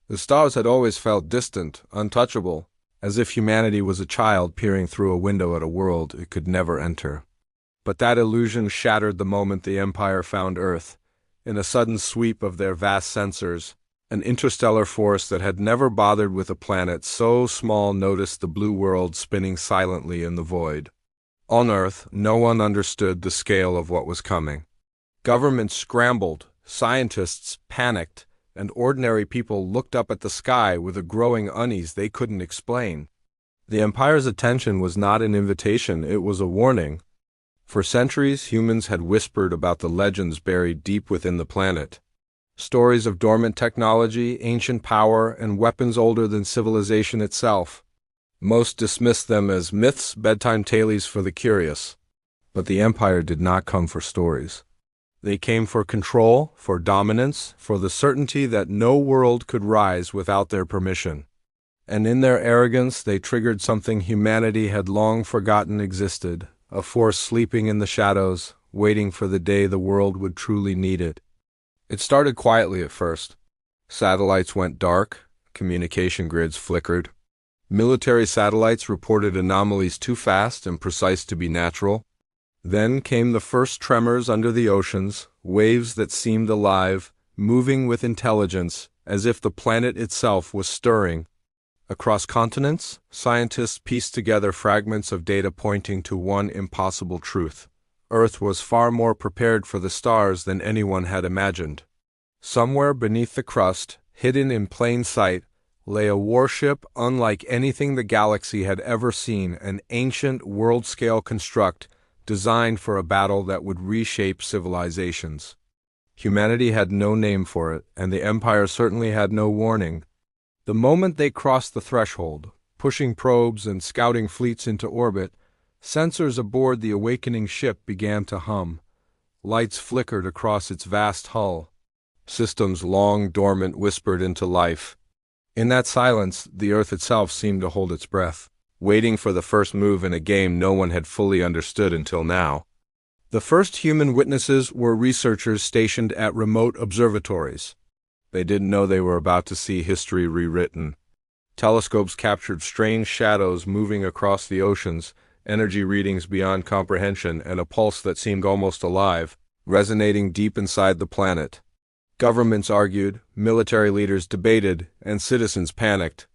The stars had always felt distant, untouchable, as if humanity was a child peering through a window at a world it could never enter. But that illusion shattered the moment the Empire found Earth. In a sudden sweep of their vast sensors, an interstellar force that had never bothered with a planet so small noticed the blue world spinning silently in the void. On Earth, no one understood the scale of what was coming. Governments scrambled, scientists panicked, and ordinary people looked up at the sky with a growing unease they couldn't explain. The Empire's attention was not an invitation, it was a warning. For centuries, humans had whispered about the legends buried deep within the planet. Stories of dormant technology, ancient power, and weapons older than civilization itself. Most dismissed them as myths, bedtime tales for the curious. But the Empire did not come for stories. They came for control, for dominance, for the certainty that no world could rise without their permission. And in their arrogance, they triggered something humanity had long forgotten existed, a force sleeping in the shadows, waiting for the day the world would truly need it. It started quietly at first. Satellites went dark, communication grids flickered. Military satellites reported anomalies too fast and precise to be natural. Then came the first tremors under the oceans, waves that seemed alive, moving with intelligence, as if the planet itself was stirring. Across continents, scientists pieced together fragments of data pointing to one impossible truth. Earth was far more prepared for the stars than anyone had imagined. Somewhere beneath the crust, hidden in plain sight, lay a warship unlike anything the galaxy had ever seen, an ancient world-scale construct designed for a battle that would reshape civilizations. Humanity had no name for it, and the Empire certainly had no warning. The moment they crossed the threshold, pushing probes and scouting fleets into orbit, sensors aboard the awakening ship began to hum. Lights flickered across its vast hull. Systems long dormant whispered into life. In that silence, the Earth itself seemed to hold its breath, waiting for the first move in a game no one had fully understood until now. The first human witnesses were researchers stationed at remote observatories. They didn't know they were about to see history rewritten. Telescopes captured strange shadows moving across the oceans, energy readings beyond comprehension, and a pulse that seemed almost alive, resonating deep inside the planet. Governments argued, military leaders debated, and citizens panicked.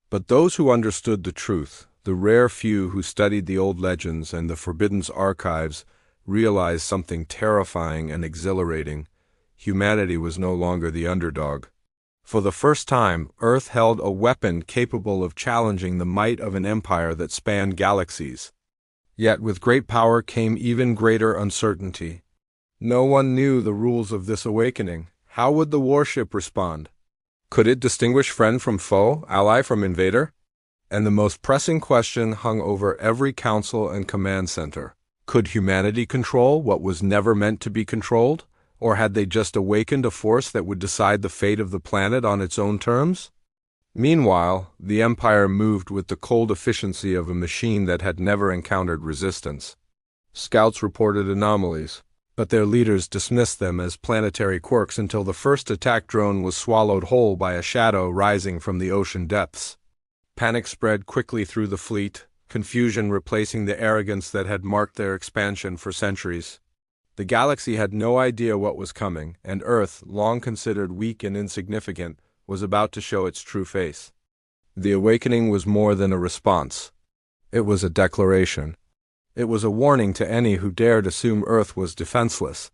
But those who understood the truth, the rare few who studied the old legends and the Forbidden's archives, realized something terrifying and exhilarating. Humanity was no longer the underdog. For the first time, Earth held a weapon capable of challenging the might of an empire that spanned galaxies. Yet with great power came even greater uncertainty. No one knew the rules of this awakening. How would the warship respond? Could it distinguish friend from foe, ally from invader? And the most pressing question hung over every council and command center. Could humanity control what was never meant to be controlled? Or had they just awakened a force that would decide the fate of the planet on its own terms? Meanwhile, the Empire moved with the cold efficiency of a machine that had never encountered resistance. Scouts reported anomalies, but their leaders dismissed them as planetary quirks until the first attack drone was swallowed whole by a shadow rising from the ocean depths. Panic spread quickly through the fleet, confusion replacing the arrogance that had marked their expansion for centuries. The galaxy had no idea what was coming, and Earth, long considered weak and insignificant, was about to show its true face. The awakening was more than a response. It was a declaration. It was a warning to any who dared assume Earth was defenseless.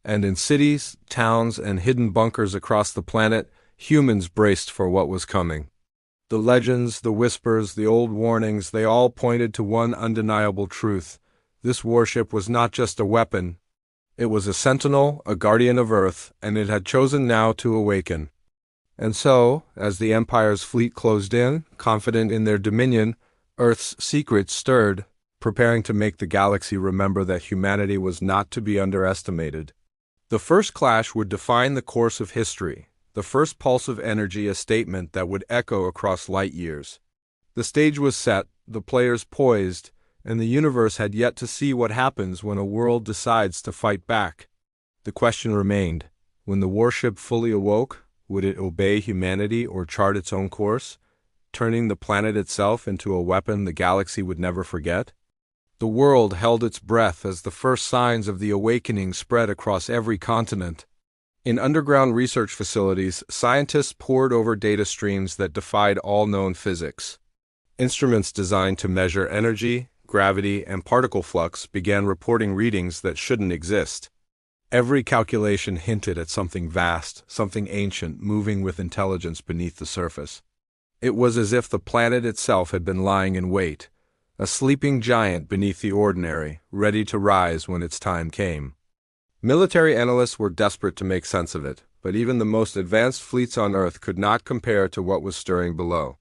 And in cities, towns, and hidden bunkers across the planet, humans braced for what was coming. The legends, the whispers, the old warnings, they all pointed to one undeniable truth. This warship was not just a weapon. It was a sentinel, a guardian of Earth, and it had chosen now to awaken. And so, as the Empire's fleet closed in, confident in their dominion, Earth's secrets stirred, preparing to make the galaxy remember that humanity was not to be underestimated. The first clash would define the course of history, the first pulse of energy a statement that would echo across light years. The stage was set, the players poised, and the universe had yet to see what happens when a world decides to fight back. The question remained, when the warship fully awoke, Would it obey humanity or chart its own course, turning the planet itself into a weapon the galaxy would never forget? The world held its breath as the first signs of the awakening spread across every continent. In underground research facilities, scientists pored over data streams that defied all known physics. Instruments designed to measure energy, gravity, and particle flux began reporting readings that shouldn't exist. Every calculation hinted at something vast, something ancient, moving with intelligence beneath the surface. It was as if the planet itself had been lying in wait, a sleeping giant beneath the ordinary, ready to rise when its time came. Military analysts were desperate to make sense of it, but even the most advanced fleets on Earth could not compare to what was stirring below.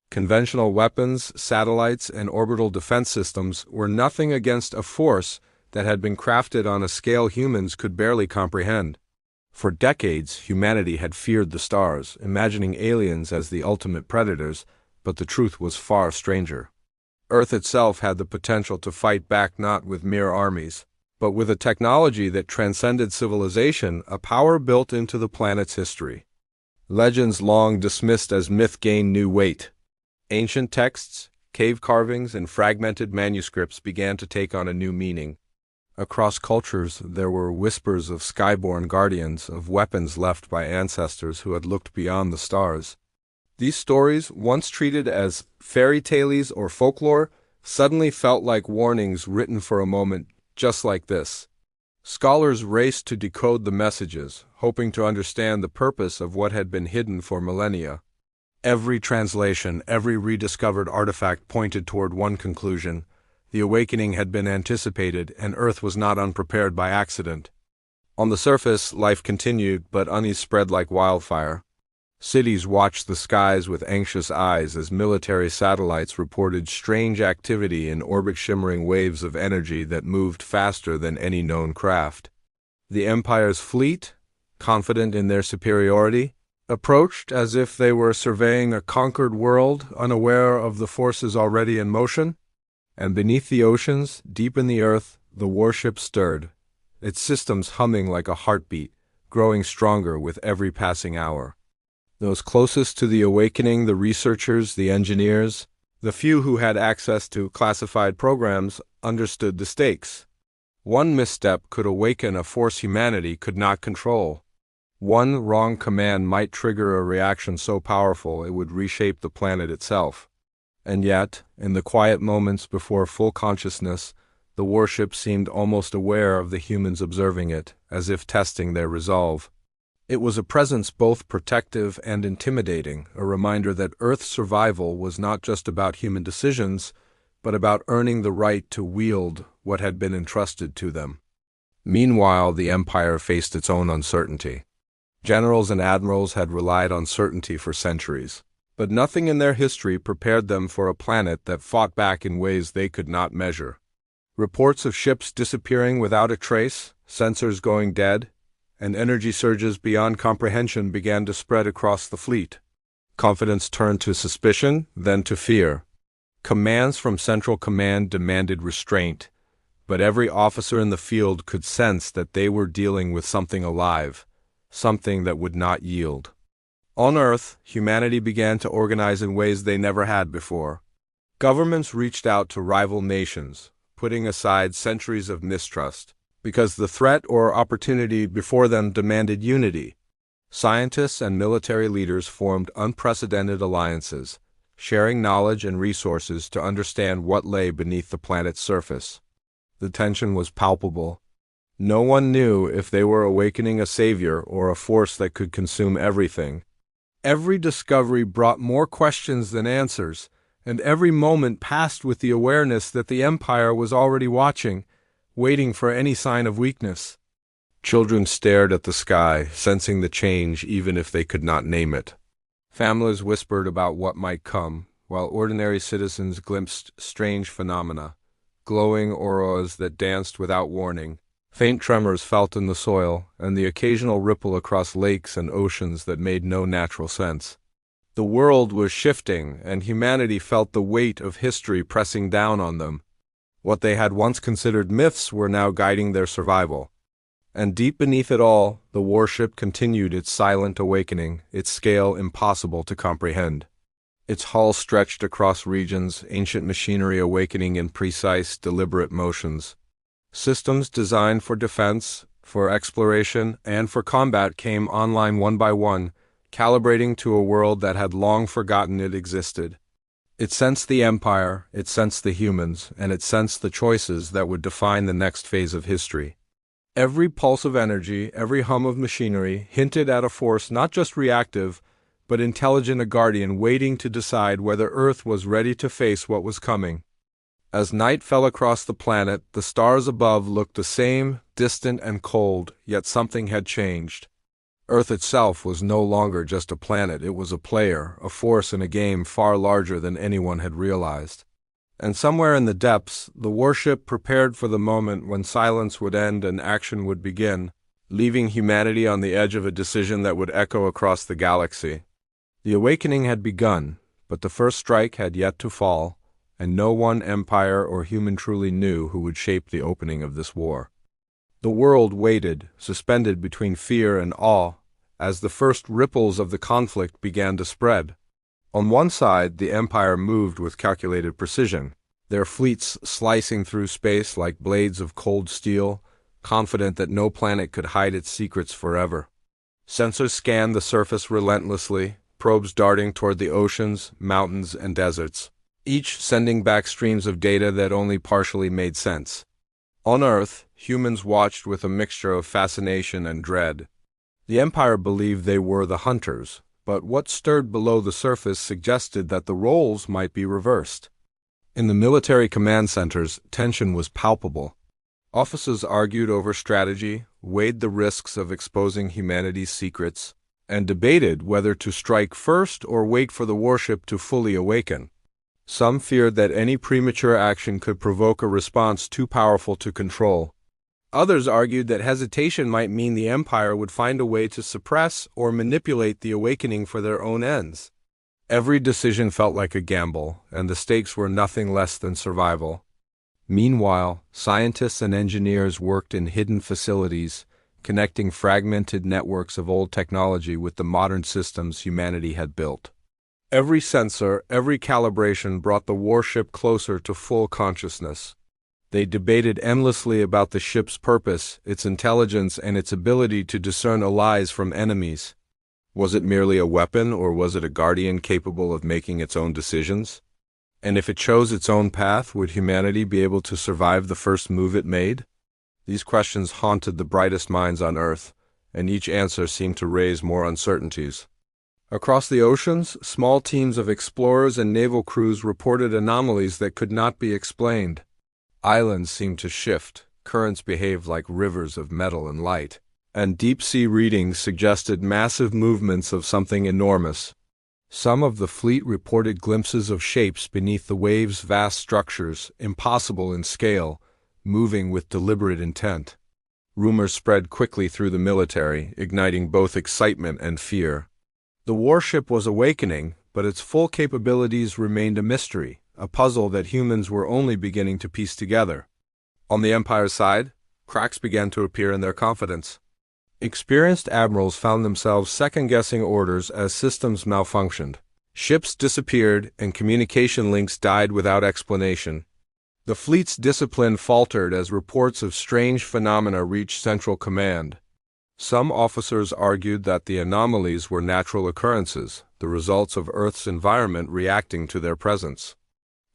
Conventional weapons, satellites, and orbital defense systems were nothing against a force that had been crafted on a scale humans could barely comprehend. For decades, humanity had feared the stars, imagining aliens as the ultimate predators, but the truth was far stranger. Earth itself had the potential to fight back not with mere armies, but with a technology that transcended civilization, a power built into the planet's history. Legends long dismissed as myth gained new weight. Ancient texts, cave carvings, and fragmented manuscripts began to take on a new meaning. Across cultures, there were whispers of skyborne guardians, of weapons left by ancestors who had looked beyond the stars. These stories, once treated as fairy tales or folklore, suddenly felt like warnings written for a moment just like this. Scholars raced to decode the messages, hoping to understand the purpose of what had been hidden for millennia. Every translation, every rediscovered artifact pointed toward one conclusion: the awakening had been anticipated, and Earth was not unprepared by accident. On the surface, life continued, but unease spread like wildfire. Cities watched the skies with anxious eyes as military satellites reported strange activity in orbit, shimmering waves of energy that moved faster than any known craft. The Empire's fleet, confident in their superiority, approached as if they were surveying a conquered world, unaware of the forces already in motion. And beneath the oceans, deep in the earth, the warship stirred, its systems humming like a heartbeat, growing stronger with every passing hour. Those closest to the awakening, the researchers, the engineers, the few who had access to classified programs, understood the stakes. One misstep could awaken a force humanity could not control. One wrong command might trigger a reaction so powerful it would reshape the planet itself. And yet, in the quiet moments before full consciousness, the warship seemed almost aware of the humans observing it, as if testing their resolve. It was a presence both protective and intimidating, a reminder that Earth's survival was not just about human decisions, but about earning the right to wield what had been entrusted to them. Meanwhile, the Empire faced its own uncertainty. Generals and admirals had relied on certainty for centuries, but nothing in their history prepared them for a planet that fought back in ways they could not measure. Reports of ships disappearing without a trace, sensors going dead, and energy surges beyond comprehension began to spread across the fleet. Confidence turned to suspicion, then to fear. Commands from Central Command demanded restraint, but every officer in the field could sense that they were dealing with something alive, something that would not yield. On Earth, humanity began to organize in ways they never had before. Governments reached out to rival nations, putting aside centuries of mistrust, because the threat or opportunity before them demanded unity. Scientists and military leaders formed unprecedented alliances, sharing knowledge and resources to understand what lay beneath the planet's surface. The tension was palpable. No one knew if they were awakening a savior or a force that could consume everything. Every discovery brought more questions than answers, and every moment passed with the awareness that the Empire was already watching, waiting for any sign of weakness. Children stared at the sky, sensing the change even if they could not name it. Families whispered about what might come, while ordinary citizens glimpsed strange phenomena, glowing auroras that danced without warning, faint tremors felt in the soil, and the occasional ripple across lakes and oceans that made no natural sense. The world was shifting, and humanity felt the weight of history pressing down on them. What they had once considered myths were now guiding their survival. And deep beneath it all, the warship continued its silent awakening, its scale impossible to comprehend. Its hull stretched across regions, ancient machinery awakening in precise, deliberate motions. Systems designed for defense, for exploration, and for combat came online one by one, calibrating to a world that had long forgotten it existed. It sensed the Empire, it sensed the humans, and it sensed the choices that would define the next phase of history. Every pulse of energy, every hum of machinery, hinted at a force not just reactive, but intelligent, a guardian waiting to decide whether Earth was ready to face what was coming. As night fell across the planet, the stars above looked the same, distant and cold, yet something had changed. Earth itself was no longer just a planet, it was a player, a force in a game far larger than anyone had realized. And somewhere in the depths, the warship prepared for the moment when silence would end and action would begin, leaving humanity on the edge of a decision that would echo across the galaxy. The awakening had begun, but the first strike had yet to fall, and no one empire or human truly knew who would shape the opening of this war. The world waited, suspended between fear and awe, as the first ripples of the conflict began to spread. On one side, the Empire moved with calculated precision, their fleets slicing through space like blades of cold steel, confident that no planet could hide its secrets forever. Sensors scanned the surface relentlessly, probes darting toward the oceans, mountains, and deserts, each sending back streams of data that only partially made sense. On Earth, humans watched with a mixture of fascination and dread. The Empire believed they were the hunters, but what stirred below the surface suggested that the roles might be reversed. In the military command centers, tension was palpable. Officers argued over strategy, weighed the risks of exposing humanity's secrets, and debated whether to strike first or wait for the warship to fully awaken. Some feared that any premature action could provoke a response too powerful to control. Others argued that hesitation might mean the Empire would find a way to suppress or manipulate the awakening for their own ends. Every decision felt like a gamble, and the stakes were nothing less than survival. Meanwhile, scientists and engineers worked in hidden facilities, connecting fragmented networks of old technology with the modern systems humanity had built. Every sensor, every calibration brought the warship closer to full consciousness. They debated endlessly about the ship's purpose, its intelligence, and its ability to discern allies from enemies. Was it merely a weapon, or was it a guardian capable of making its own decisions? And if it chose its own path, would humanity be able to survive the first move it made? These questions haunted the brightest minds on Earth, and each answer seemed to raise more uncertainties. Across the oceans, small teams of explorers and naval crews reported anomalies that could not be explained. Islands seemed to shift, currents behaved like rivers of metal and light, and deep-sea readings suggested massive movements of something enormous. Some of the fleet reported glimpses of shapes beneath the waves' vast structures, impossible in scale, moving with deliberate intent. Rumors spread quickly through the military, igniting both excitement and fear. The warship was awakening, but its full capabilities remained a mystery, a puzzle that humans were only beginning to piece together. On the Empire's side, cracks began to appear in their confidence. Experienced admirals found themselves second-guessing orders as systems malfunctioned. Ships disappeared, and communication links died without explanation. The fleet's discipline faltered as reports of strange phenomena reached Central Command. Some officers argued that the anomalies were natural occurrences, the results of Earth's environment reacting to their presence.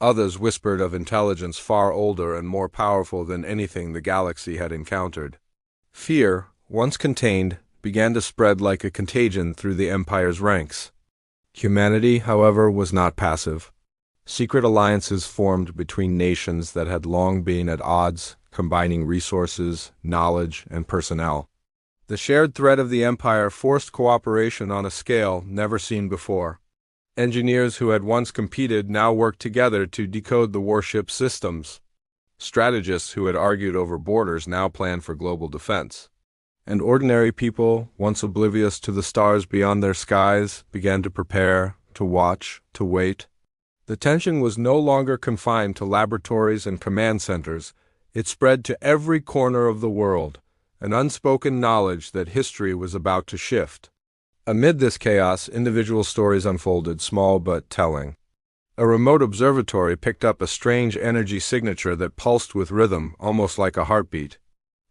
Others whispered of intelligence far older and more powerful than anything the galaxy had encountered. Fear, once contained, began to spread like a contagion through the Empire's ranks. Humanity, however, was not passive. Secret alliances formed between nations that had long been at odds, combining resources, knowledge, and personnel. The shared threat of the Empire forced cooperation on a scale never seen before. Engineers who had once competed now worked together to decode the warship's systems. Strategists who had argued over borders now planned for global defense. And ordinary people, once oblivious to the stars beyond their skies, began to prepare, to watch, to wait. The tension was no longer confined to laboratories and command centers. It spread to every corner of the world, an unspoken knowledge that history was about to shift. Amid this chaos, individual stories unfolded, small but telling. A remote observatory picked up a strange energy signature that pulsed with rhythm, almost like a heartbeat.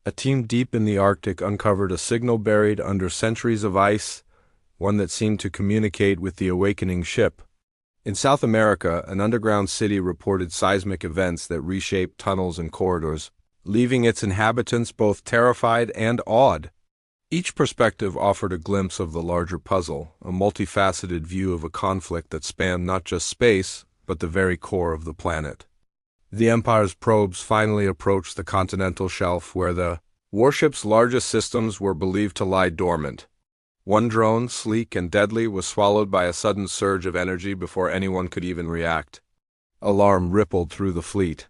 A team deep in the Arctic uncovered a signal buried under centuries of ice, one that seemed to communicate with the awakening ship. In South America, an underground city reported seismic events that reshaped tunnels and corridors, leaving its inhabitants both terrified and awed. Each perspective offered a glimpse of the larger puzzle, a multifaceted view of a conflict that spanned not just space, but the very core of the planet. The Empire's probes finally approached the continental shelf where the warship's largest systems were believed to lie dormant. One drone, sleek and deadly, was swallowed by a sudden surge of energy before anyone could even react. Alarm rippled through the fleet.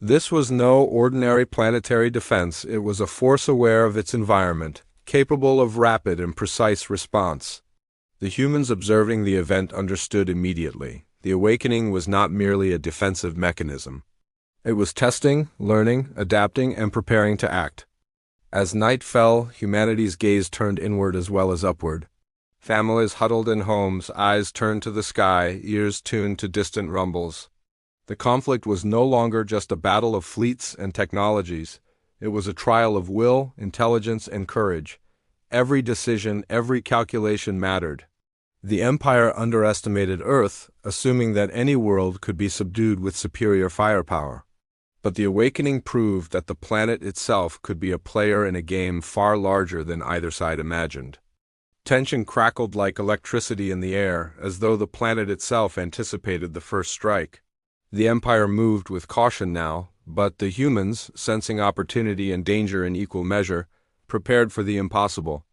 This was no ordinary planetary defense, it was a force aware of its environment, capable of rapid and precise response. The humans observing the event understood immediately. The awakening was not merely a defensive mechanism. It was testing, learning, adapting, and preparing to act. As night fell, humanity's gaze turned inward as well as upward. Families huddled in homes, eyes turned to the sky, ears tuned to distant rumbles. The conflict was no longer just a battle of fleets and technologies. It was a trial of will, intelligence, and courage. Every decision, every calculation mattered. The Empire underestimated Earth, assuming that any world could be subdued with superior firepower. But the awakening proved that the planet itself could be a player in a game far larger than either side imagined. Tension crackled like electricity in the air, as though the planet itself anticipated the first strike. The Empire moved with caution now, but the humans, sensing opportunity and danger in equal measure, prepared for the impossible.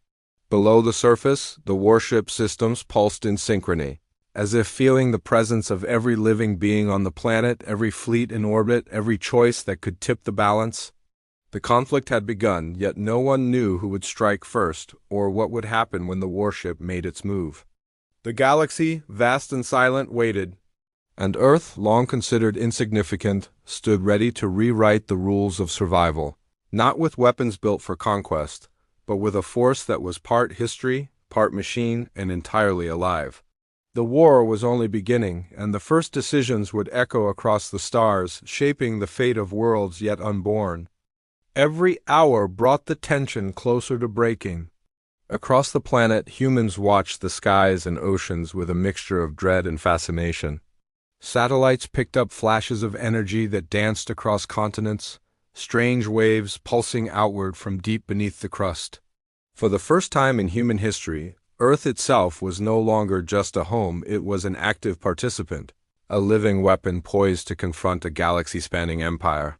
Below the surface, the warship systems pulsed in synchrony, as if feeling the presence of every living being on the planet, every fleet in orbit, every choice that could tip the balance. The conflict had begun, yet no one knew who would strike first, or what would happen when the warship made its move. The galaxy, vast and silent, waited, and Earth, long considered insignificant, stood ready to rewrite the rules of survival, not with weapons built for conquest, but with a force that was part history, part machine, and entirely alive. The war was only beginning, and the first decisions would echo across the stars, shaping the fate of worlds yet unborn. Every hour brought the tension closer to breaking. Across the planet, humans watched the skies and oceans with a mixture of dread and fascination. Satellites picked up flashes of energy that danced across continents, strange waves pulsing outward from deep beneath the crust. For the first time in human history, Earth itself was no longer just a home, it was an active participant, a living weapon poised to confront a galaxy-spanning empire.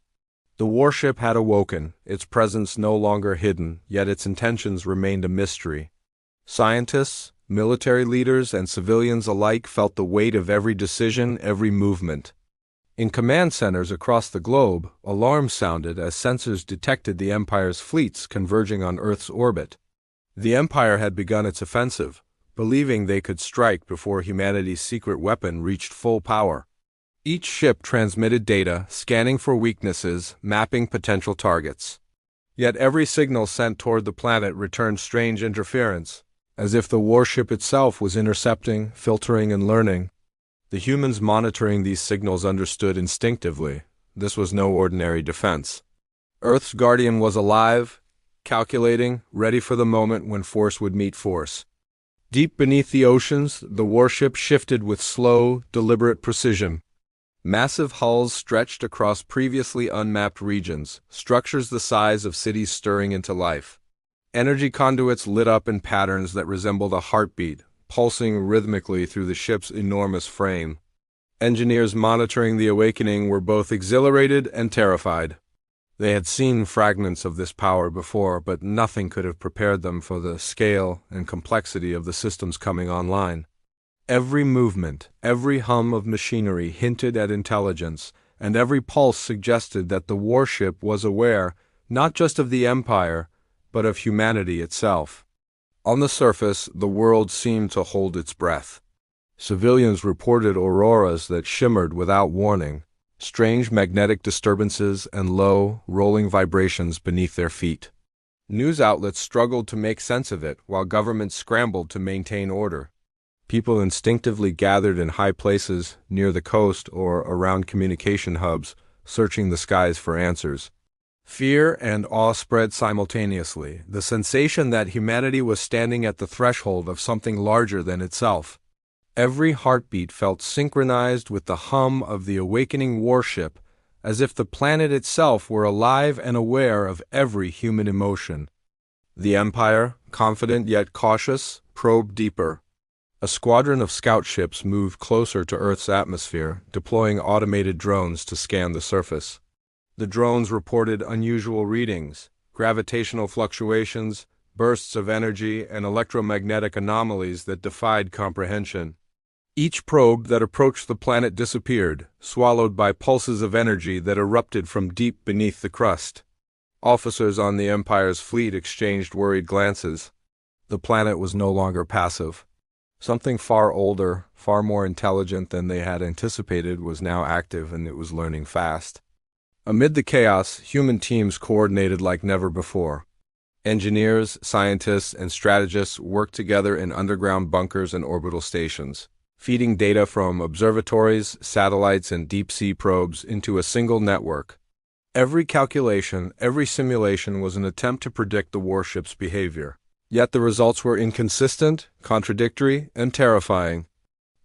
The warship had awoken, its presence no longer hidden, yet its intentions remained a mystery. Scientists, military leaders, and civilians alike felt the weight of every decision, every movement. In command centers across the globe, alarms sounded as sensors detected the Empire's fleets converging on Earth's orbit. The Empire had begun its offensive, believing they could strike before humanity's secret weapon reached full power. Each ship transmitted data, scanning for weaknesses, mapping potential targets. Yet every signal sent toward the planet returned strange interference, as if the warship itself was intercepting, filtering, and learning. The humans monitoring these signals understood instinctively. This was no ordinary defense. Earth's guardian was alive, calculating, ready for the moment when force would meet force. Deep beneath the oceans, the warship shifted with slow, deliberate precision. Massive hulls stretched across previously unmapped regions, structures the size of cities stirring into life. Energy conduits lit up in patterns that resembled a heartbeat, pulsing rhythmically through the ship's enormous frame. Engineers monitoring the awakening were both exhilarated and terrified. They had seen fragments of this power before, but nothing could have prepared them for the scale and complexity of the systems coming online. Every movement, every hum of machinery hinted at intelligence, and every pulse suggested that the warship was aware, not just of the Empire, but of humanity itself. On the surface, the world seemed to hold its breath. Civilians reported auroras that shimmered without warning, strange magnetic disturbances and low, rolling vibrations beneath their feet. News outlets struggled to make sense of it, while governments scrambled to maintain order. People instinctively gathered in high places, near the coast or around communication hubs, searching the skies for answers. Fear and awe spread simultaneously, the sensation that humanity was standing at the threshold of something larger than itself. Every heartbeat felt synchronized with the hum of the awakening warship, as if the planet itself were alive and aware of every human emotion. The Empire, confident yet cautious, probed deeper. A squadron of scout ships moved closer to Earth's atmosphere, deploying automated drones to scan the surface. The drones reported unusual readings, gravitational fluctuations, bursts of energy, and electromagnetic anomalies that defied comprehension. Each probe that approached the planet disappeared, swallowed by pulses of energy that erupted from deep beneath the crust. Officers on the Empire's fleet exchanged worried glances. The planet was no longer passive. Something far older, far more intelligent than they had anticipated was now active, and it was learning fast. Amid the chaos, human teams coordinated like never before. Engineers, scientists, and strategists worked together in underground bunkers and orbital stations, feeding data from observatories, satellites, and deep-sea probes into a single network. Every calculation, every simulation was an attempt to predict the warship's behavior. Yet the results were inconsistent, contradictory, and terrifying.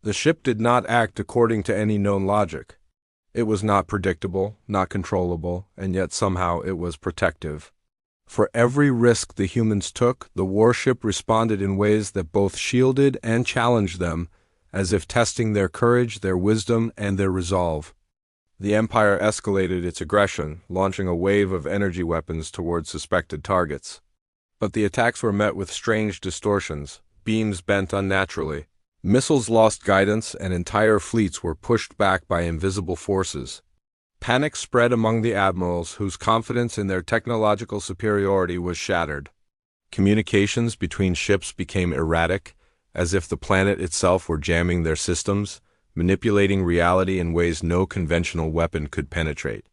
The ship did not act according to any known logic. It was not predictable, not controllable, and yet somehow it was protective. For every risk the humans took, the warship responded in ways that both shielded and challenged them, as if testing their courage, their wisdom, and their resolve. The Empire escalated its aggression, launching a wave of energy weapons towards suspected targets. But the attacks were met with strange distortions, beams bent unnaturally. Missiles lost guidance, and entire fleets were pushed back by invisible forces. Panic spread among the admirals, whose confidence in their technological superiority was shattered. Communications between ships became erratic, as if the planet itself were jamming their systems, manipulating reality in ways no conventional weapon could penetrate.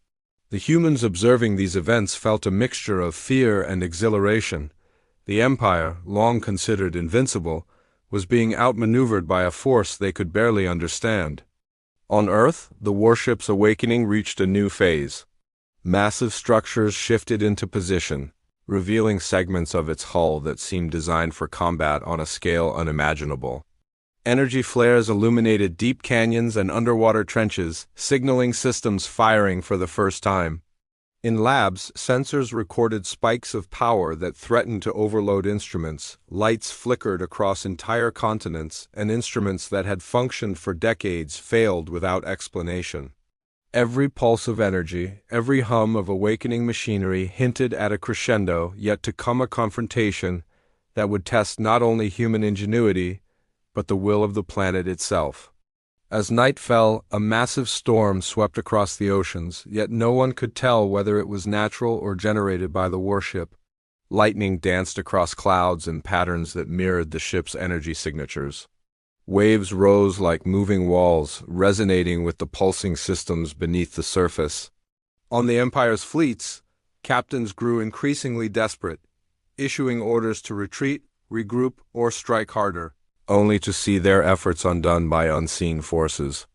The humans observing these events felt a mixture of fear and exhilaration. The Empire, long considered invincible, was being outmaneuvered by a force they could barely understand. On Earth, the warship's awakening reached a new phase. Massive structures shifted into position, revealing segments of its hull that seemed designed for combat on a scale unimaginable. Energy flares illuminated deep canyons and underwater trenches, signaling systems firing for the first time. In labs, sensors recorded spikes of power that threatened to overload instruments, lights flickered across entire continents, and instruments that had functioned for decades failed without explanation. Every pulse of energy, every hum of awakening machinery hinted at a crescendo, yet to come a confrontation that would test not only human ingenuity, but the will of the planet itself. As night fell, a massive storm swept across the oceans, yet no one could tell whether it was natural or generated by the warship. Lightning danced across clouds in patterns that mirrored the ship's energy signatures. Waves rose like moving walls, resonating with the pulsing systems beneath the surface. On the Empire's fleets, captains grew increasingly desperate, issuing orders to retreat, regroup, or strike harder, only to see their efforts undone by unseen forces.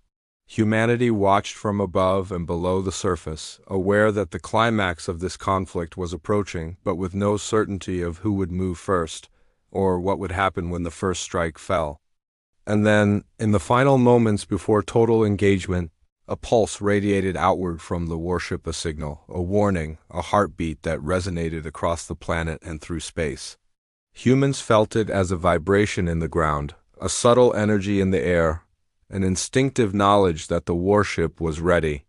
Humanity watched from above and below the surface, aware that the climax of this conflict was approaching, but with no certainty of who would move first, or what would happen when the first strike fell. And then, in the final moments before total engagement, a pulse radiated outward from the warship, a signal, a warning, a heartbeat that resonated across the planet and through space. Humans felt it as a vibration in the ground, a subtle energy in the air, an instinctive knowledge that the warship was ready.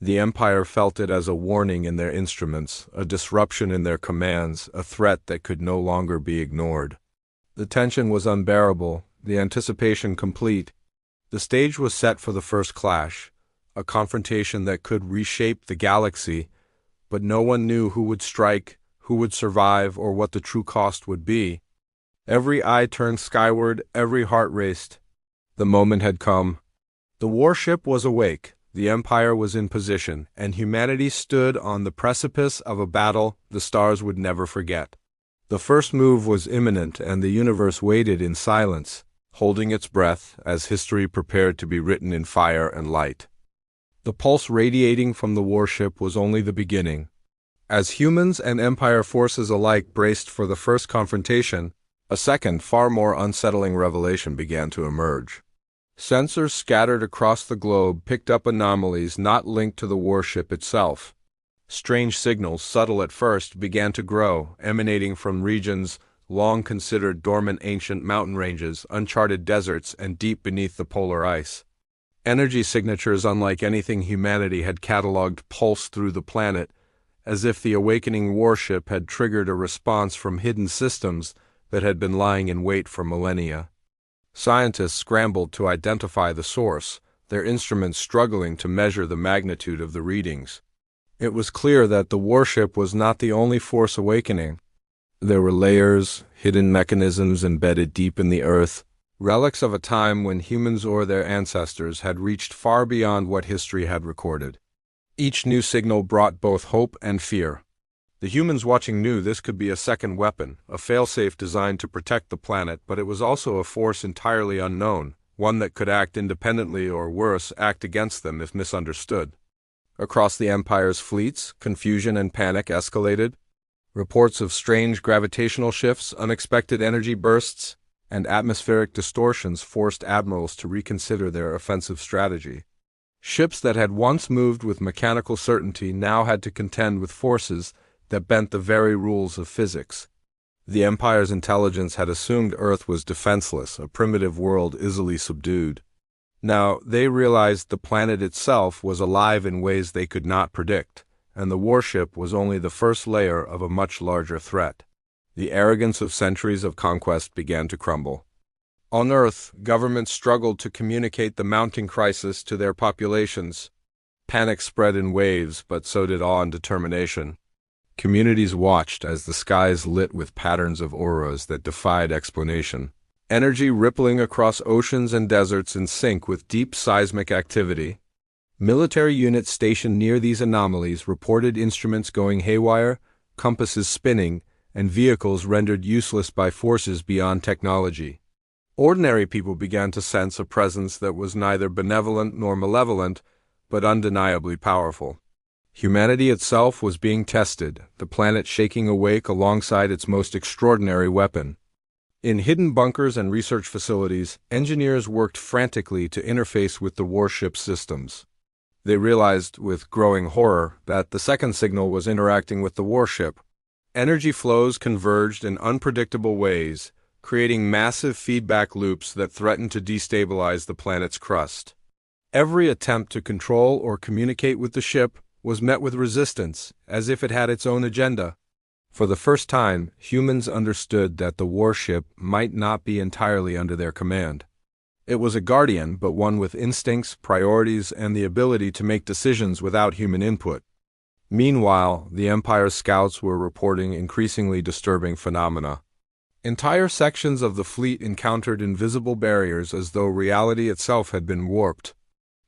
The Empire felt it as a warning in their instruments, a disruption in their commands, a threat that could no longer be ignored. The tension was unbearable, the anticipation complete. The stage was set for the first clash, a confrontation that could reshape the galaxy, but no one knew who would strike, who would survive, or what the true cost would be. Every eye turned skyward, every heart raced. The moment had come. The warship was awake, the Empire was in position, and humanity stood on the precipice of a battle the stars would never forget. The first move was imminent, and the universe waited in silence, holding its breath as history prepared to be written in fire and light. The pulse radiating from the warship was only the beginning. As humans and Empire forces alike braced for the first confrontation, a second, far more unsettling revelation began to emerge. Sensors scattered across the globe picked up anomalies not linked to the warship itself. Strange signals, subtle at first, began to grow, emanating from regions long considered dormant, ancient mountain ranges, uncharted deserts, and deep beneath the polar ice. Energy signatures unlike anything humanity had catalogued pulsed through the planet, as if the awakening warship had triggered a response from hidden systems that had been lying in wait for millennia. Scientists scrambled to identify the source, their instruments struggling to measure the magnitude of the readings. It was clear that the warship was not the only force awakening. There were layers, hidden mechanisms embedded deep in the earth, relics of a time when humans or their ancestors had reached far beyond what history had recorded. Each new signal brought both hope and fear. The humans watching knew this could be a second weapon, a failsafe designed to protect the planet, but it was also a force entirely unknown, one that could act independently or, worse, act against them if misunderstood. Across the Empire's fleets, confusion and panic escalated. Reports of strange gravitational shifts, unexpected energy bursts, and atmospheric distortions forced admirals to reconsider their offensive strategy. Ships that had once moved with mechanical certainty now had to contend with forces that bent the very rules of physics. The Empire's intelligence had assumed Earth was defenseless, a primitive world easily subdued. Now, they realized the planet itself was alive in ways they could not predict, and the warship was only the first layer of a much larger threat. The arrogance of centuries of conquest began to crumble. On Earth, governments struggled to communicate the mounting crisis to their populations. Panic spread in waves, but so did awe and determination. Communities watched as the skies lit with patterns of auroras that defied explanation. Energy rippling across oceans and deserts in sync with deep seismic activity. Military units stationed near these anomalies reported instruments going haywire, compasses spinning, and vehicles rendered useless by forces beyond technology. Ordinary people began to sense a presence that was neither benevolent nor malevolent, but undeniably powerful. Humanity itself was being tested, the planet shaking awake alongside its most extraordinary weapon. In hidden bunkers and research facilities, engineers worked frantically to interface with the warship's systems. They realized, with growing horror, that the second signal was interacting with the warship. Energy flows converged in unpredictable ways, creating massive feedback loops that threatened to destabilize the planet's crust. Every attempt to control or communicate with the ship was met with resistance, as if it had its own agenda. For the first time, humans understood that the warship might not be entirely under their command. It was a guardian, but one with instincts, priorities, and the ability to make decisions without human input. Meanwhile, the Empire's scouts were reporting increasingly disturbing phenomena. Entire sections of the fleet encountered invisible barriers as though reality itself had been warped.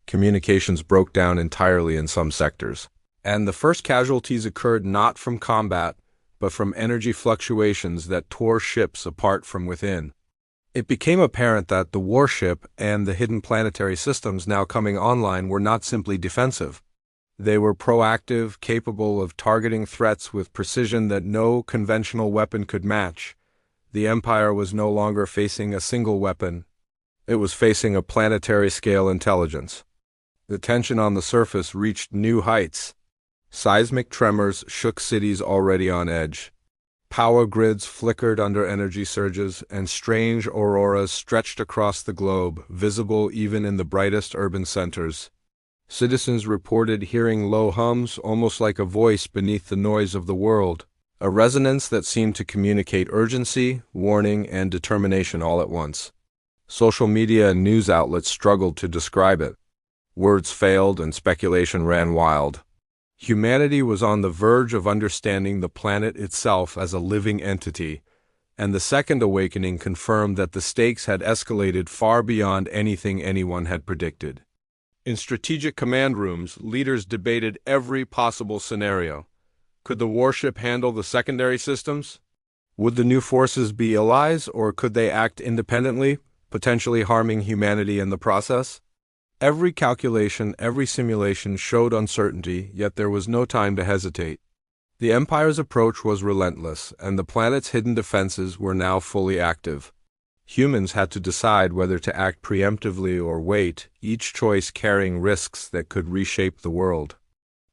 Communications broke down entirely in some sectors, and the first casualties occurred not from combat, but from energy fluctuations that tore ships apart from within. It became apparent that the warship and the hidden planetary systems now coming online were not simply defensive. They were proactive, capable of targeting threats with precision that no conventional weapon could match. The Empire was no longer facing a single weapon. It was facing a planetary-scale intelligence. The tension on the surface reached new heights. Seismic tremors shook cities already on edge. Power grids flickered under energy surges, and strange auroras stretched across the globe, visible even in the brightest urban centers. Citizens reported hearing low hums, almost like a voice beneath the noise of the world, a resonance that seemed to communicate urgency, warning, and determination all at once. Social media and news outlets struggled to describe it. Words failed and speculation ran wild. Humanity was on the verge of understanding the planet itself as a living entity, and the Second Awakening confirmed that the stakes had escalated far beyond anything anyone had predicted. In strategic command rooms, leaders debated every possible scenario. Could the warship handle the secondary systems? Would the new forces be allies, or could they act independently, potentially harming humanity in the process? Every calculation, every simulation showed uncertainty, yet there was no time to hesitate. The Empire's approach was relentless, and the planet's hidden defenses were now fully active. Humans had to decide whether to act preemptively or wait, each choice carrying risks that could reshape the world.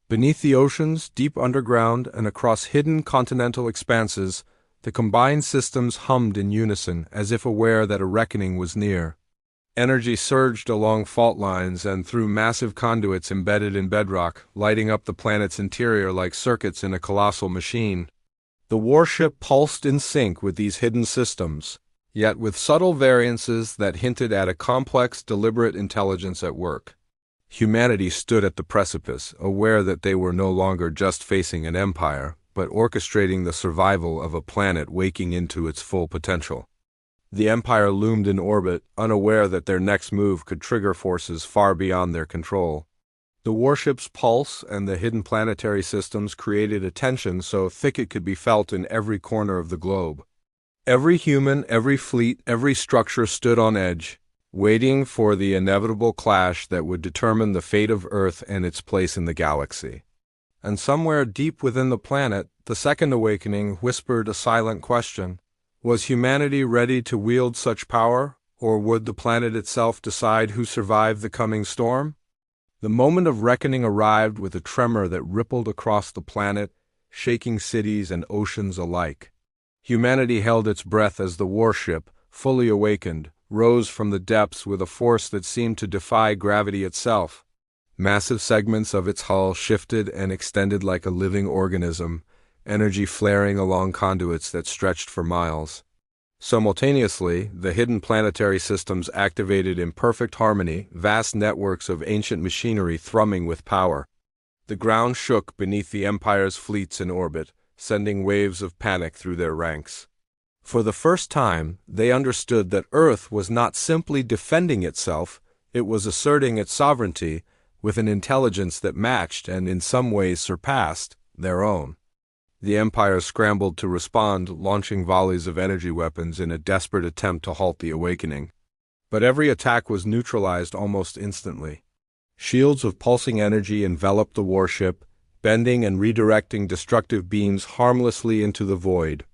Beneath the oceans, deep underground, and across hidden continental expanses, the combined systems hummed in unison, as if aware that a reckoning was near. Energy surged along fault lines and through massive conduits embedded in bedrock, lighting up the planet's interior like circuits in a colossal machine. The warship pulsed in sync with these hidden systems, yet with subtle variances that hinted at a complex, deliberate intelligence at work. Humanity stood at the precipice, aware that they were no longer just facing an empire, but orchestrating the survival of a planet waking into its full potential. The Empire loomed in orbit, unaware that their next move could trigger forces far beyond their control. The warship's pulse and the hidden planetary systems created a tension so thick it could be felt in every corner of the globe. Every human, every fleet, every structure stood on edge, waiting for the inevitable clash that would determine the fate of Earth and its place in the galaxy. And somewhere deep within the planet, the Second Awakening whispered a silent question. Was humanity ready to wield such power, or would the planet itself decide who survived the coming storm? The moment of reckoning arrived with a tremor that rippled across the planet, shaking cities and oceans alike. Humanity held its breath as the warship, fully awakened, rose from the depths with a force that seemed to defy gravity itself. Massive segments of its hull shifted and extended like a living organism, energy flaring along conduits that stretched for miles. Simultaneously, the hidden planetary systems activated in perfect harmony, vast networks of ancient machinery thrumming with power. The ground shook beneath the Empire's fleets in orbit, sending waves of panic through their ranks. For the first time, they understood that Earth was not simply defending itself, it was asserting its sovereignty with an intelligence that matched and in some ways surpassed their own. The Empire scrambled to respond, launching volleys of energy weapons in a desperate attempt to halt the awakening. But every attack was neutralized almost instantly. Shields of pulsing energy enveloped the warship, bending and redirecting destructive beams harmlessly into the void.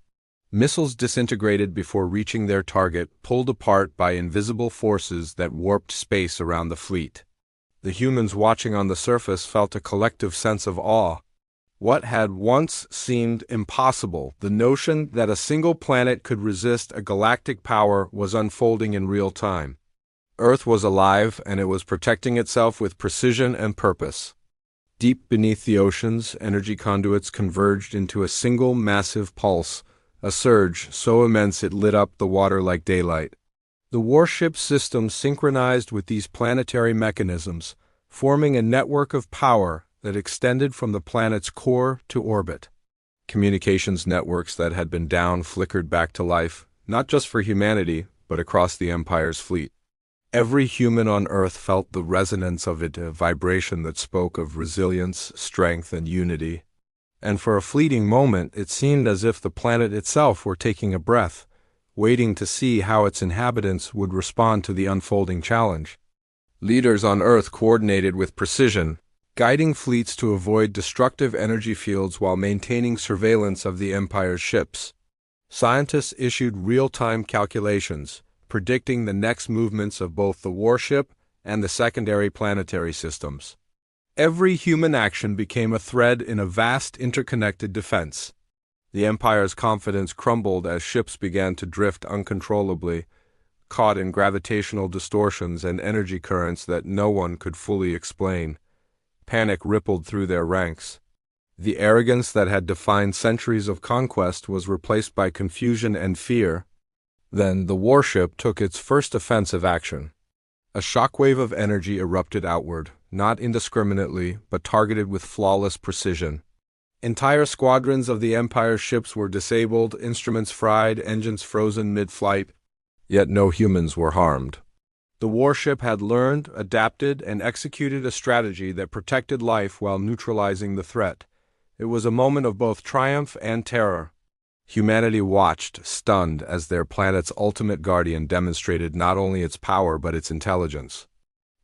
Missiles disintegrated before reaching their target, pulled apart by invisible forces that warped space around the fleet. The humans watching on the surface felt a collective sense of awe. What had once seemed impossible, the notion that a single planet could resist a galactic power, was unfolding in real time. Earth was alive, and it was protecting itself with precision and purpose. Deep beneath the oceans, energy conduits converged into a single massive pulse, a surge so immense it lit up the water like daylight. The warship system synchronized with these planetary mechanisms, forming a network of power that extended from the planet's core to orbit. Communications networks that had been down flickered back to life, not just for humanity, but across the Empire's fleet. Every human on Earth felt the resonance of it, a vibration that spoke of resilience, strength, and unity. And for a fleeting moment, it seemed as if the planet itself were taking a breath, waiting to see how its inhabitants would respond to the unfolding challenge. Leaders on Earth coordinated with precision, guiding fleets to avoid destructive energy fields while maintaining surveillance of the Empire's ships. Scientists issued real-time calculations, predicting the next movements of both the warship and the secondary planetary systems. Every human action became a thread in a vast interconnected defense. The Empire's confidence crumbled as ships began to drift uncontrollably, caught in gravitational distortions and energy currents that no one could fully explain. Panic rippled through their ranks. The arrogance that had defined centuries of conquest was replaced by confusion and fear. Then the warship took its first offensive action. A shockwave of energy erupted outward, not indiscriminately, but targeted with flawless precision. Entire squadrons of the Empire's ships were disabled, instruments fried, engines frozen mid-flight, yet no humans were harmed. The warship had learned, adapted, and executed a strategy that protected life while neutralizing the threat. It was a moment of both triumph and terror. Humanity watched, stunned, as their planet's ultimate guardian demonstrated not only its power but its intelligence.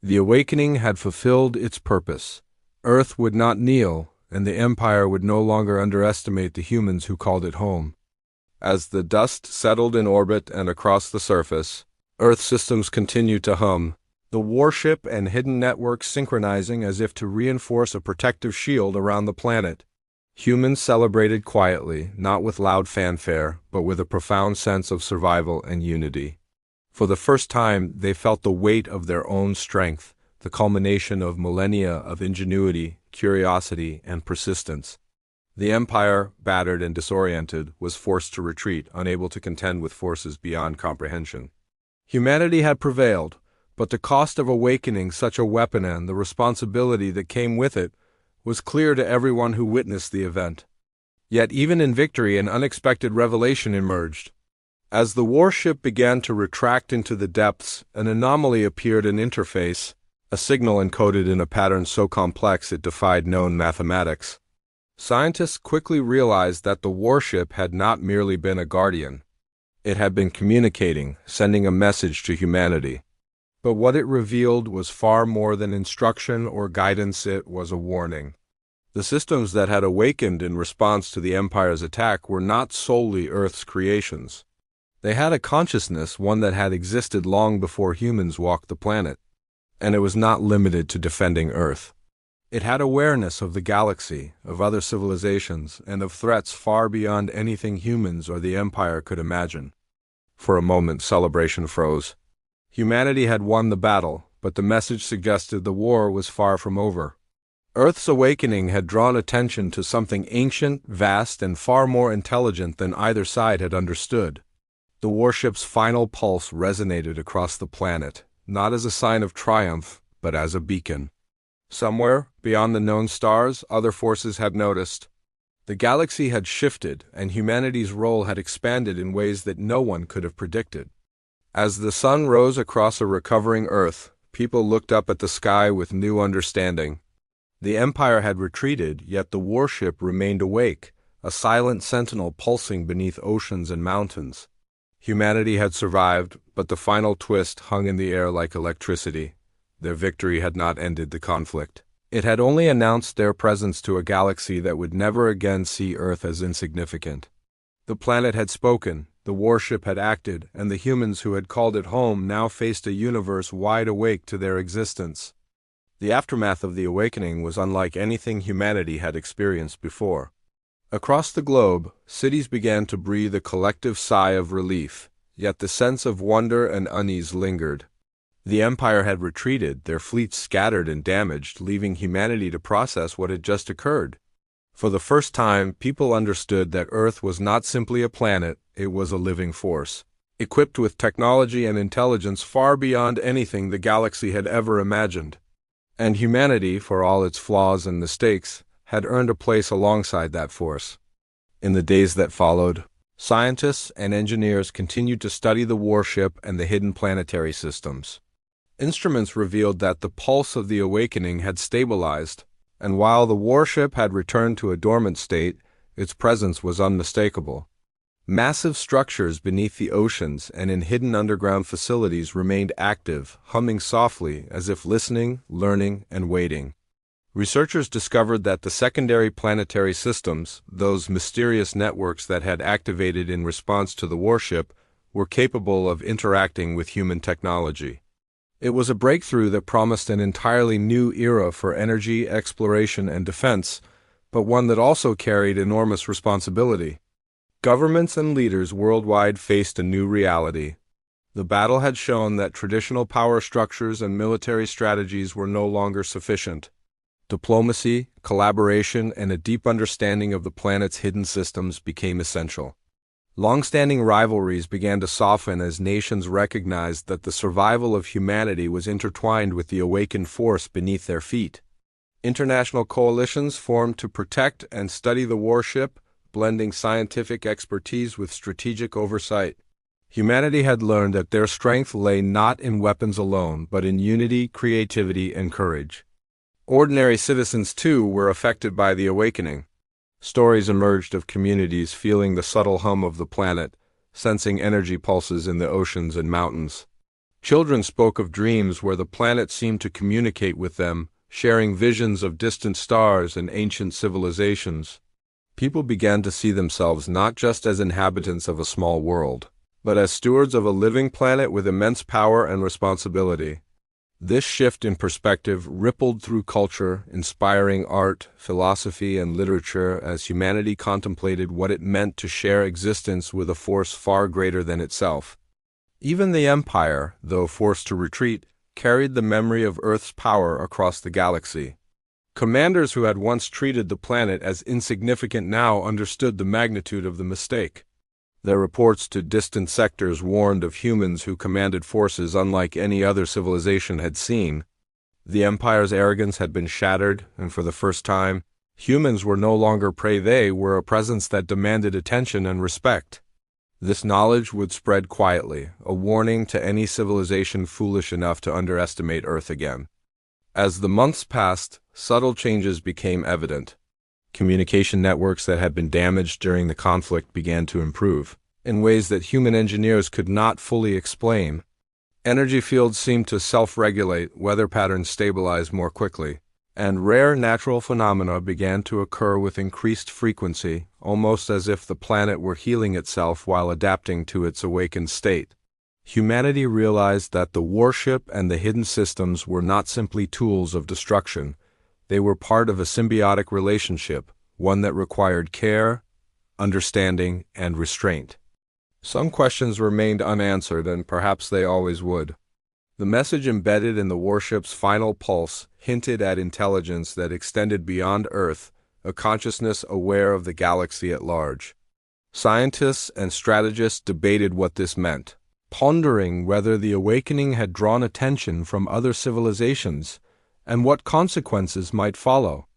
The awakening had fulfilled its purpose. Earth would not kneel, and the Empire would no longer underestimate the humans who called it home. As the dust settled in orbit and across the surface, Earth systems continued to hum, the warship and hidden networks synchronizing as if to reinforce a protective shield around the planet. Humans celebrated quietly, not with loud fanfare, but with a profound sense of survival and unity. For the first time, they felt the weight of their own strength, the culmination of millennia of ingenuity, curiosity, and persistence. The Empire, battered and disoriented, was forced to retreat, unable to contend with forces beyond comprehension. Humanity had prevailed, but the cost of awakening such a weapon and the responsibility that came with it was clear to everyone who witnessed the event. Yet even in victory, an unexpected revelation emerged. As the warship began to retract into the depths, an anomaly appeared in interface, a signal encoded in a pattern so complex it defied known mathematics. Scientists quickly realized that the warship had not merely been a guardian. It had been communicating, sending a message to humanity. But what it revealed was far more than instruction or guidance. It was a warning. The systems that had awakened in response to the Empire's attack were not solely Earth's creations. They had a consciousness, one that had existed long before humans walked the planet. And it was not limited to defending Earth. It had awareness of the galaxy, of other civilizations, and of threats far beyond anything humans or the Empire could imagine. For a moment, celebration froze. Humanity had won the battle, but the message suggested the war was far from over. Earth's awakening had drawn attention to something ancient, vast, and far more intelligent than either side had understood. The warship's final pulse resonated across the planet, not as a sign of triumph, but as a beacon. Somewhere, beyond the known stars, other forces had noticed. The galaxy had shifted, and humanity's role had expanded in ways that no one could have predicted. As the sun rose across a recovering Earth, people looked up at the sky with new understanding. The Empire had retreated, yet the warship remained awake, a silent sentinel pulsing beneath oceans and mountains. Humanity had survived, but the final twist hung in the air like electricity. Their victory had not ended the conflict. It had only announced their presence to a galaxy that would never again see Earth as insignificant. The planet had spoken, the warship had acted, and the humans who had called it home now faced a universe wide awake to their existence. The aftermath of the awakening was unlike anything humanity had experienced before. Across the globe, cities began to breathe a collective sigh of relief, yet the sense of wonder and unease lingered. The Empire had retreated, their fleets scattered and damaged, leaving humanity to process what had just occurred. For the first time, people understood that Earth was not simply a planet, it was a living force, equipped with technology and intelligence far beyond anything the galaxy had ever imagined. And humanity, for all its flaws and mistakes, had earned a place alongside that force. In the days that followed, scientists and engineers continued to study the warship and the hidden planetary systems. Instruments revealed that the pulse of the awakening had stabilized, and while the warship had returned to a dormant state, its presence was unmistakable. Massive structures beneath the oceans and in hidden underground facilities remained active, humming softly as if listening, learning, and waiting. Researchers discovered that the secondary planetary systems, those mysterious networks that had activated in response to the warship, were capable of interacting with human technology. It was a breakthrough that promised an entirely new era for energy, exploration, and defense, but one that also carried enormous responsibility. Governments and leaders worldwide faced a new reality. The battle had shown that traditional power structures and military strategies were no longer sufficient. Diplomacy, collaboration, and a deep understanding of the planet's hidden systems became essential. Long-standing rivalries began to soften as nations recognized that the survival of humanity was intertwined with the awakened force beneath their feet. International coalitions formed to protect and study the warship, blending scientific expertise with strategic oversight. Humanity had learned that their strength lay not in weapons alone, but in unity, creativity, and courage. Ordinary citizens, too, were affected by the awakening. Stories emerged of communities feeling the subtle hum of the planet, sensing energy pulses in the oceans and mountains. Children spoke of dreams where the planet seemed to communicate with them, sharing visions of distant stars and ancient civilizations. People began to see themselves not just as inhabitants of a small world, but as stewards of a living planet with immense power and responsibility. This shift in perspective rippled through culture, inspiring art, philosophy, and literature as humanity contemplated what it meant to share existence with a force far greater than itself. Even the Empire, though forced to retreat, carried the memory of Earth's power across the galaxy. Commanders who had once treated the planet as insignificant now understood the magnitude of the mistake. Their reports to distant sectors warned of humans who commanded forces unlike any other civilization had seen. The Empire's arrogance had been shattered, and for the first time, humans were no longer prey. They were a presence that demanded attention and respect. This knowledge would spread quietly, a warning to any civilization foolish enough to underestimate Earth again. As the months passed, subtle changes became evident. Communication networks that had been damaged during the conflict began to improve, in ways that human engineers could not fully explain. Energy fields seemed to self-regulate, weather patterns stabilized more quickly, and rare natural phenomena began to occur with increased frequency, almost as if the planet were healing itself while adapting to its awakened state. Humanity realized that the warship and the hidden systems were not simply tools of destruction. They were part of a symbiotic relationship, one that required care, understanding, and restraint. Some questions remained unanswered, and perhaps they always would. The message embedded in the warship's final pulse hinted at intelligence that extended beyond Earth, a consciousness aware of the galaxy at large. Scientists and strategists debated what this meant, pondering whether the awakening had drawn attention from other civilizations and what consequences might follow.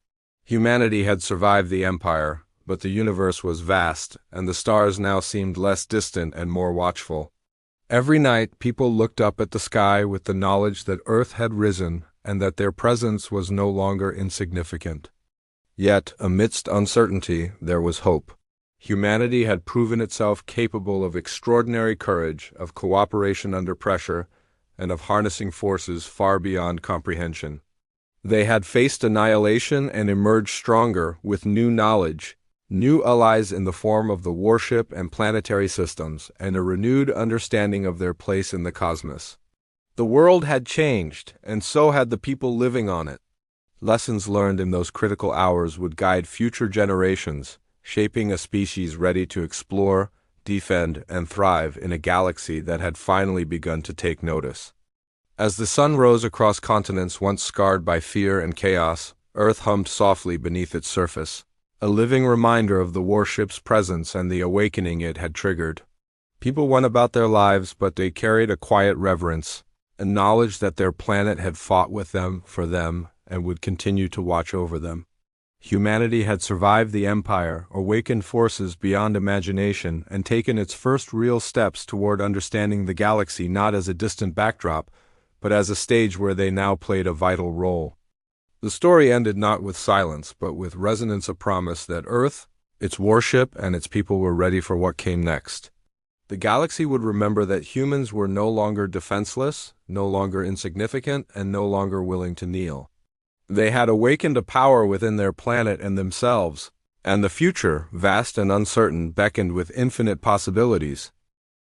Humanity had survived the Empire, but the universe was vast, and the stars now seemed less distant and more watchful. Every night, people looked up at the sky with the knowledge that Earth had risen and that their presence was no longer insignificant. Yet, amidst uncertainty, there was hope. Humanity had proven itself capable of extraordinary courage, of cooperation under pressure, and of harnessing forces far beyond comprehension. They had faced annihilation and emerged stronger with new knowledge, new allies in the form of the warship and planetary systems, and a renewed understanding of their place in the cosmos. The world had changed, and so had the people living on it. Lessons learned in those critical hours would guide future generations, shaping a species ready to explore, defend, and thrive in a galaxy that had finally begun to take notice. As the sun rose across continents once scarred by fear and chaos, Earth hummed softly beneath its surface, a living reminder of the warship's presence and the awakening it had triggered. People went about their lives, but they carried a quiet reverence, a knowledge that their planet had fought with them, for them, and would continue to watch over them. Humanity had survived the Empire, awakened forces beyond imagination, and taken its first real steps toward understanding the galaxy not as a distant backdrop, but as a stage where they now played a vital role. The story ended not with silence, but with resonance of promise that Earth, its warship, and its people were ready for what came next. The galaxy would remember that humans were no longer defenseless, no longer insignificant, and no longer willing to kneel. They had awakened a power within their planet and themselves, and the future, vast and uncertain, beckoned with infinite possibilities.